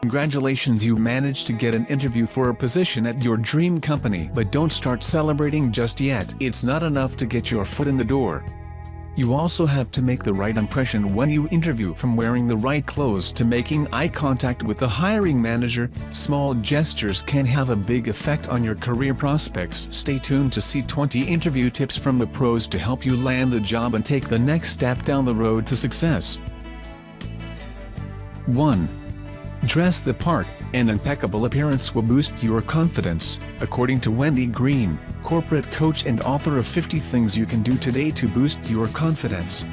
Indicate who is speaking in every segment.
Speaker 1: Congratulations, you managed to get an interview for a position at your dream company. But don't start celebrating just yet. It's not enough to get your foot in the door. You also have to make the right impression when you interview, from wearing the right clothes to making eye contact with the hiring manager. Small gestures can have a big effect on your career prospects. Stay tuned to see 20 interview tips from the pros to help you land the job and take the next step down the road to success. 1. Dress the part. An impeccable appearance will boost your confidence. According to Wendy Green, corporate coach and author of 50 Things You Can Do Today to Boost Your Confidence.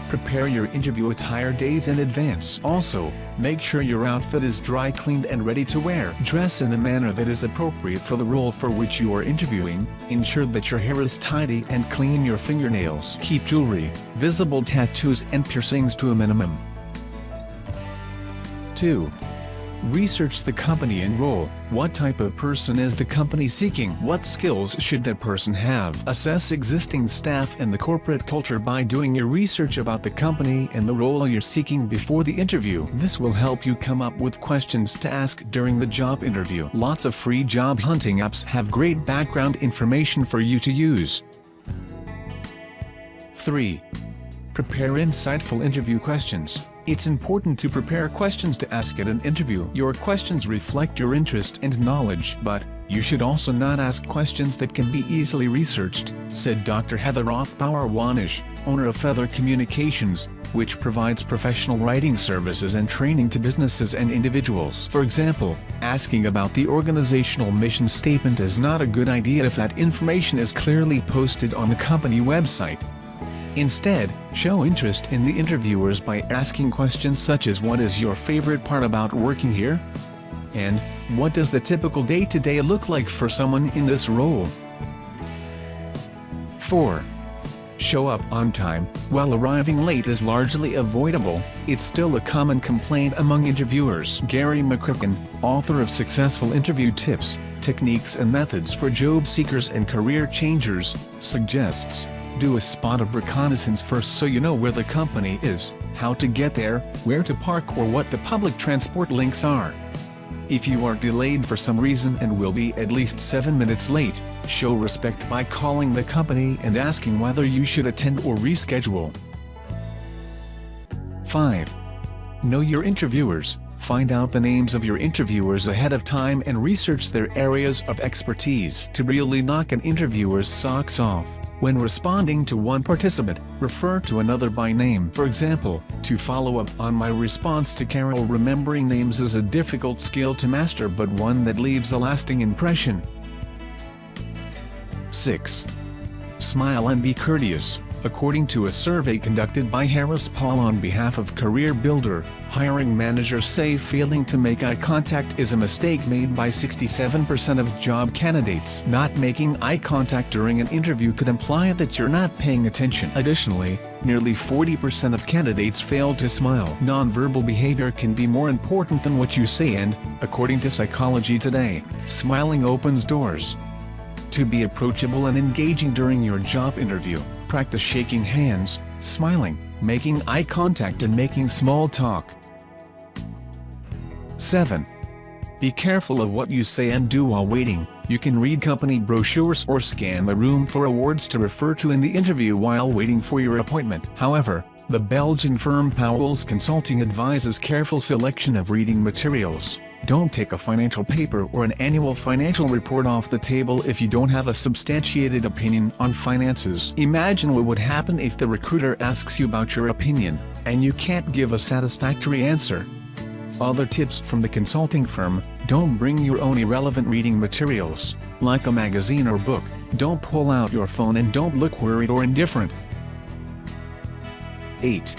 Speaker 1: Prepare your interview attire days in advance. Also, make sure your outfit is dry cleaned and ready to wear. Dress in a manner that is appropriate for the role for which you are interviewing. Ensure that your hair is tidy and clean your fingernails. Keep jewelry, visible tattoos and piercings to a minimum. 2. Research the company and role. What type of person is the company seeking? What skills should that person have? Assess existing staff and the corporate culture by doing your research about the company and the role you're seeking before the interview. This will help you come up with questions to ask during the job interview. Lots of free job hunting apps have great background information for you to use. 3. Prepare insightful interview questions. It's important to prepare questions to ask at an interview. Your questions reflect your interest and knowledge, but you should also not ask questions that can be easily researched, said Dr. Heather Rothbauer-Wanish, owner of Feather Communications, which provides professional writing services and training to businesses and individuals. For example, asking about the organizational mission statement is not a good idea if that information is clearly posted on the company website. Instead, show interest in the interviewers by asking questions such as, what is your favorite part about working here? And, what does the typical day-to-day look like for someone in this role? 4. Show up on time. While arriving late is largely avoidable, it's still a common complaint among interviewers. Gary McCracken, author of Successful Interview Tips, Techniques and Methods for Job Seekers and Career Changers, suggests, do a spot of reconnaissance first so you know where the company is, how to get there, where to park or what the public transport links are. If you are delayed for some reason and will be at least 7 minutes late, show respect by calling the company and asking whether you should attend or reschedule. 5. Know your interviewers. Find out the names of your interviewers ahead of time and research their areas of expertise. To really knock an interviewer's socks off, when responding to one participant, refer to another by name. For example, to follow up on my response to Carol. Remembering names is a difficult skill to master, but one that leaves a lasting impression. 6. Smile and be courteous. According to a survey conducted by Harris Poll on behalf of Career Builder, hiring managers say failing to make eye contact is a mistake made by 67% of job candidates. Not making eye contact during an interview could imply that you're not paying attention. Additionally, nearly 40% of candidates fail to smile. Nonverbal behavior can be more important than what you say, and, according to Psychology Today, smiling opens doors. To be approachable and engaging during your job interview, practice shaking hands, smiling, making eye contact and making small talk. 7. Be careful of what you say and do while waiting. You can read company brochures or scan the room for awards to refer to in the interview while waiting for your appointment. However, the Belgian firm Powell's Consulting advises careful selection of reading materials. Don't take a financial paper or an annual financial report off the table if you don't have a substantiated opinion on finances. Imagine what would happen if the recruiter asks you about your opinion, and you can't give a satisfactory answer. Other tips from the consulting firm: don't bring your own irrelevant reading materials, like a magazine or book. Don't pull out your phone and don't look worried or indifferent. 8.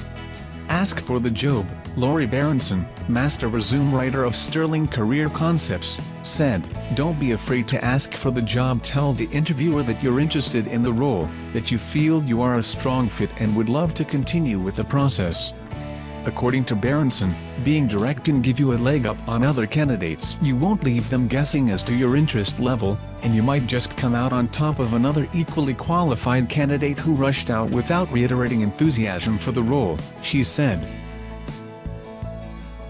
Speaker 1: Ask for the job. Laurie Berenson, master resume writer of Sterling Career Concepts, said, "Don't be afraid to ask for the job. Tell the interviewer that you're interested in the role, that you feel you are a strong fit and would love to continue with the process." According to Berenson, being direct can give you a leg up on other candidates. You won't leave them guessing as to your interest level, and you might just come out on top of another equally qualified candidate who rushed out without reiterating enthusiasm for the role, she said.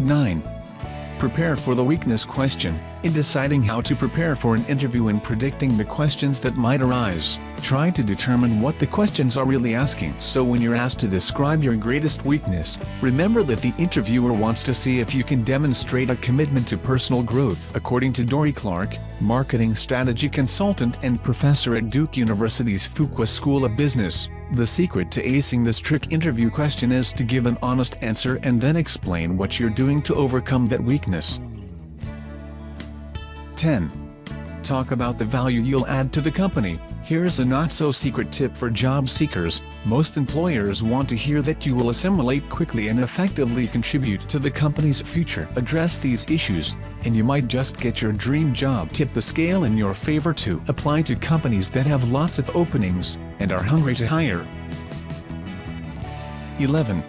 Speaker 1: 9. Prepare for the weakness question. In deciding how to prepare for an interview and predicting the questions that might arise, try to determine what the questions are really asking. So when you're asked to describe your greatest weakness, remember that the interviewer wants to see if you can demonstrate a commitment to personal growth. According to Dory Clark, marketing strategy consultant and professor at Duke University's Fuqua School of Business, the secret to acing this trick interview question is to give an honest answer and then explain what you're doing to overcome that weakness. 10. Talk about the value you'll add to the company. Here's a not-so-secret tip for job seekers. Most employers want to hear that you will assimilate quickly and effectively contribute to the company's future. Address these issues, and you might just get your dream job. Tip the scale in your favor to apply to companies that have lots of openings and are hungry to hire. 11.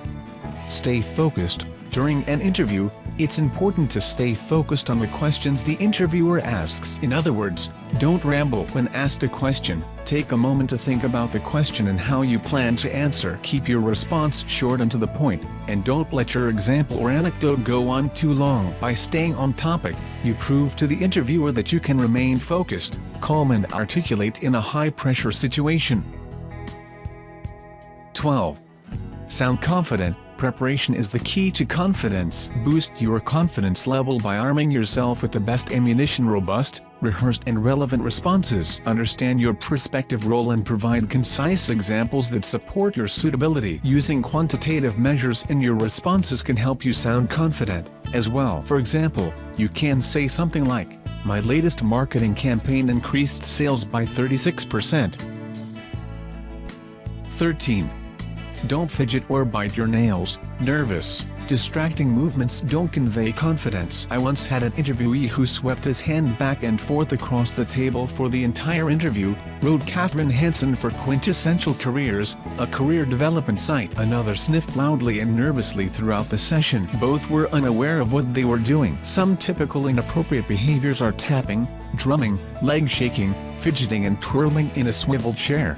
Speaker 1: Stay focused. During an interview, it's important to stay focused on the questions the interviewer asks. In other words, don't ramble when asked a question. Take a moment to think about the question and how you plan to answer. Keep your response short and to the point, and don't let your example or anecdote go on too long. By staying on topic, you prove to the interviewer that you can remain focused, calm and articulate in a high-pressure situation. 12. Sound confident. Preparation is the key to confidence. Boost your confidence level by arming yourself with the best ammunition: robust, rehearsed and relevant responses. Understand your prospective role and provide concise examples that support your suitability. Using quantitative measures in your responses can help you sound confident as well. For example, you can say something like, "My latest marketing campaign increased sales by 36%. 13. Don't fidget or bite your nails. Nervous, distracting movements don't convey confidence. I once had an interviewee who swept his hand back and forth across the table for the entire interview, wrote Katherine Hansen for Quintessential Careers, a career development site. Another sniffed loudly and nervously throughout the session. Both were unaware of what they were doing. Some typical inappropriate behaviors are tapping, drumming, leg shaking, fidgeting and twirling in a swivel chair.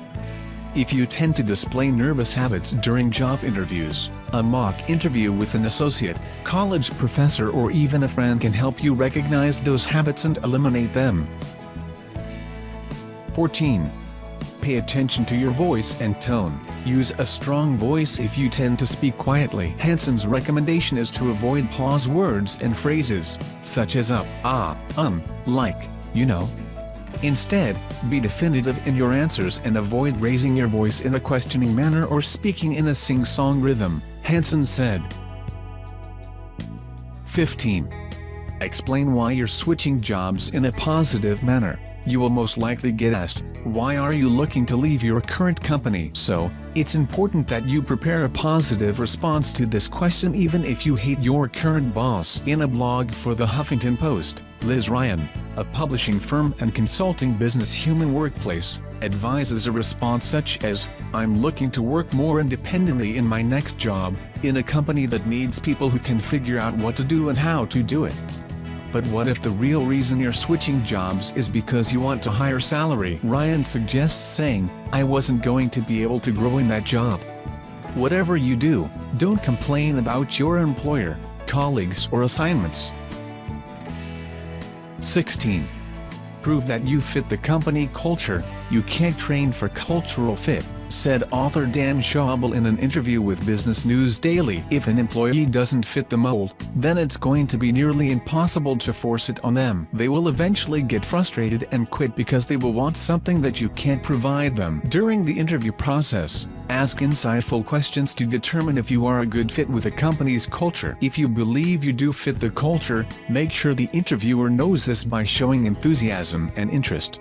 Speaker 1: If you tend to display nervous habits during job interviews, a mock interview with an associate, college professor or even a friend can help you recognize those habits and eliminate them. 14. Pay attention to your voice and tone. Use a strong voice if you tend to speak quietly. Hansen's recommendation is to avoid pause words and phrases, such as up, ah, like, you know. Instead, be definitive in your answers and avoid raising your voice in a questioning manner or speaking in a sing-song rhythm, Hansen said. 15. Explain why you're switching jobs in a positive manner. You will most likely get asked, "Why are you looking to leave your current company?" So, it's important that you prepare a positive response to this question even if you hate your current boss. In a blog for the Huffington Post, Liz Ryan, of publishing firm and consulting business Human Workplace, advises a response such as, "I'm looking to work more independently in my next job, in a company that needs people who can figure out what to do and how to do it." But what if the real reason you're switching jobs is because you want a higher salary? Ryan suggests saying, "I wasn't going to be able to grow in that job." Whatever you do, don't complain about your employer, colleagues or assignments. 16. Prove that you fit the company culture. You can't train for cultural fit, said author Dan Schauble in an interview with Business News Daily. If an employee doesn't fit the mold, then it's going to be nearly impossible to force it on them. They will eventually get frustrated and quit because they will want something that you can't provide them. During the interview process, ask insightful questions to determine if you are a good fit with a company's culture. If you believe you do fit the culture, make sure the interviewer knows this by showing enthusiasm and interest.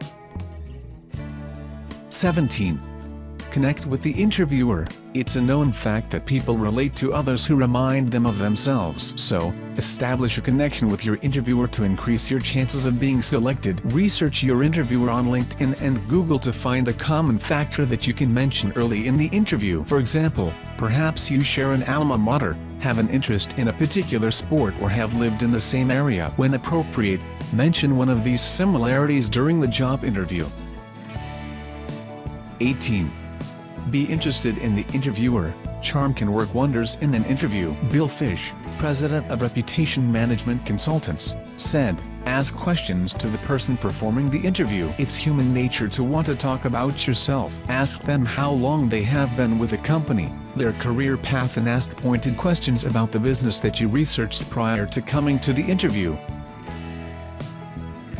Speaker 1: 17. Connect with the interviewer. It's a known fact that people relate to others who remind them of themselves. So, establish a connection with your interviewer to increase your chances of being selected. Research your interviewer on LinkedIn and Google to find a common factor that you can mention early in the interview. For example, perhaps you share an alma mater, have an interest in a particular sport or have lived in the same area. When appropriate, mention one of these similarities during the job interview. 18. Be interested in the interviewer. Charm can work wonders in an interview. Bill Fish, president of Reputation Management Consultants, said, "Ask questions to the person performing the interview. It's human nature to want to talk about yourself. Ask them how long they have been with the company, their career path, and ask pointed questions about the business that you researched prior to coming to the interview."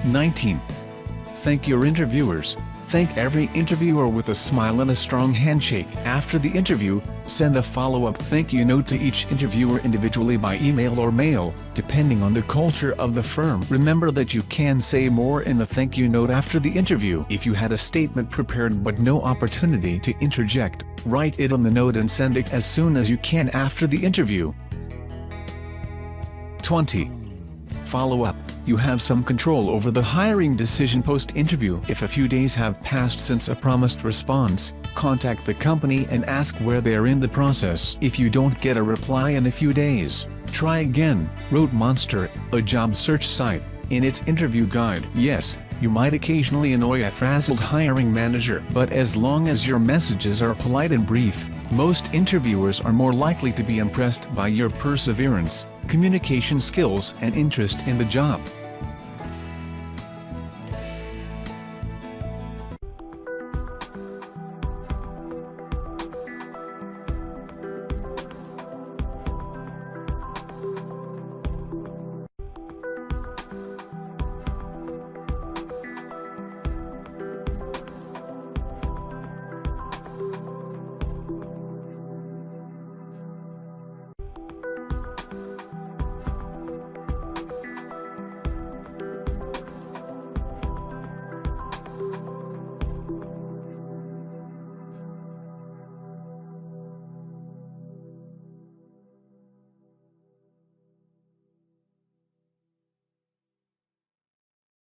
Speaker 1: 19. Thank your interviewers. Thank every interviewer with a smile and a strong handshake. After the interview, send a follow-up thank you note to each interviewer individually by email or mail, depending on the culture of the firm. Remember that you can say more in the thank you note after the interview. If you had a statement prepared but no opportunity to interject, write it on the note and send it as soon as you can after the interview. 20. Follow up. You have some control over the hiring decision post-interview. If a few days have passed since a promised response, contact the company and ask where they are in the process. If you don't get a reply in a few days, try again, wrote Monster, a job search site, in its interview guide. Yes, you might occasionally annoy a frazzled hiring manager, but as long as your messages are polite and brief, most interviewers are more likely to be impressed by your perseverance, communication skills, and interest in the job.